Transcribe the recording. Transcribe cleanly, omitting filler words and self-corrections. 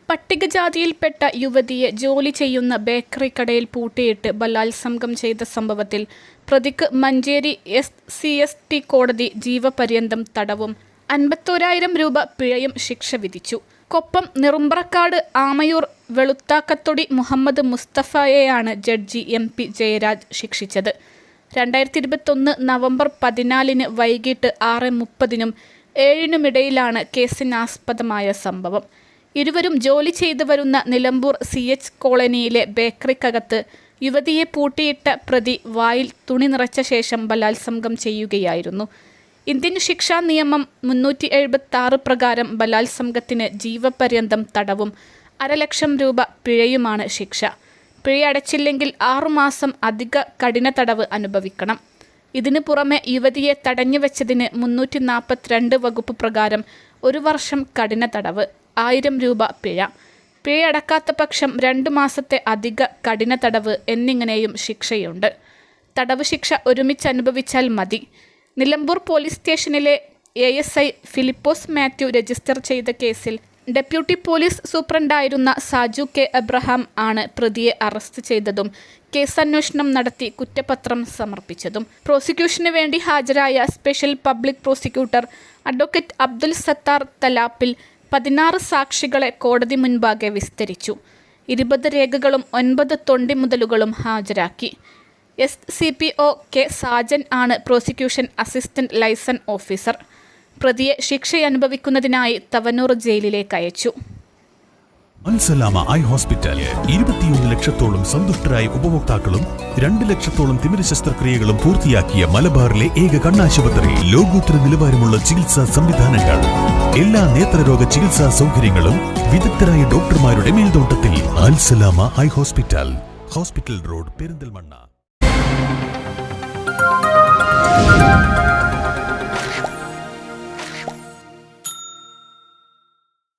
പട്ടികജാതിയിൽപ്പെട്ട യുവതിയെ ജോലി ചെയ്യുന്ന ബേക്കറി കടയിൽ പൂട്ടിയിട്ട് ബലാത്സംഗം ചെയ്ത സംഭവത്തിൽ പ്രതിക്ക് മഞ്ചേരി SCST കോടതി ജീവപര്യന്തം തടവും 51,000 രൂപ പിഴയും ശിക്ഷ വിധിച്ചു. കൊപ്പം നിറുമ്പ്രക്കാട് ആമയൂർ വെളുത്താക്കത്തൊടി മുഹമ്മദ് മുസ്തഫയെയാണ് ജഡ്ജി MP ജയരാജ് ശിക്ഷിച്ചത്. 2021 നവംബർ 14 വൈകിട്ട് 6:30 7-നുമിടയിലാണ് കേസിനാസ്പദമായ സംഭവം. ഇരുവരും ജോലി ചെയ്തു വരുന്ന നിലമ്പൂർ CH കോളനിയിലെ ബേക്കറിക്കകത്ത് യുവതിയെ പൂട്ടിയിട്ട പ്രതി വായിൽ തുണി നിറച്ച ശേഷം ബലാത്സംഗം ചെയ്യുകയായിരുന്നു. ഇന്ത്യൻ ശിക്ഷാ നിയമം 376 പ്രകാരം ബലാത്സംഗത്തിന് ജീവപര്യന്തം തടവും 500,000 രൂപ പിഴയുമാണ് ശിക്ഷ. പിഴയടച്ചില്ലെങ്കിൽ 6 മാസം അധിക കഠിന തടവ് അനുഭവിക്കണം. ഇതിനു പുറമെ യുവതിയെ തടഞ്ഞുവെച്ചതിന് 342 വകുപ്പ് പ്രകാരം 1 വർഷം കഠിന തടവ്, 1,000 രൂപ പിഴ. പിഴയടക്കാത്ത പക്ഷം 2 മാസത്തെ അധിക കഠിന തടവ് എന്നിങ്ങനെയും ശിക്ഷയുണ്ട്. തടവ് ശിക്ഷ ഒരുമിച്ച് അനുഭവിച്ചാൽ മതി. നിലമ്പൂർ പോലീസ് സ്റ്റേഷനിലെ ASI ഫിലിപ്പോസ് മാത്യു രജിസ്റ്റർ ചെയ്ത കേസിൽ ഡെപ്യൂട്ടി പോലീസ് സൂപ്രണ്ടായിരുന്ന സാജു K എബ്രഹാം ആണ് പ്രതിയെ അറസ്റ്റ് ചെയ്തതും കേസന്വേഷണം നടത്തി കുറ്റപത്രം സമർപ്പിച്ചതും. പ്രോസിക്യൂഷന് വേണ്ടി ഹാജരായ special public prosecutor advocate Abdul Sathar Thalappil 16 സാക്ഷികളെ കോടതി മുൻപാകെ വിസ്തരിച്ചു. 20 രേഖകളും 9 തൊണ്ടിമുതലുകളും ഹാജരാക്കി. SCPO K സാജൻ ആണ് പ്രോസിക്യൂഷൻ അസിസ്റ്റന്റ് ലൈസൺ ഓഫീസർ. പ്രതിയെ ശിക്ഷയനുഭവിക്കുന്നതിനായി തവനൂർ ജയിലിലേക്ക് അയച്ചു. അൽസലാമ ഐ ഹോസ്പിറ്റൽ 21 ലക്ഷത്തോളം സന്തുഷ്ടരായ ഉപഭോക്താക്കളും 2 ലക്ഷത്തോളം തിമിര ശസ്ത്രക്രിയകളും പൂർത്തിയാക്കിയ മലബാറിലെ ഏക കണ്ണാശുപത്രി. ലോകോത്തര നിലവാരമുള്ള ചികിത്സാ സംവിധാനങ്ങൾ, എല്ലാ നേത്രരോഗ ചികിത്സാ സൗകര്യങ്ങളും വിദഗ്ധരായ ഡോക്ടർമാരുടെ മേൽനോട്ടത്തിൽ. Al Salama eye hospital, hospital road, Perinthalmanna.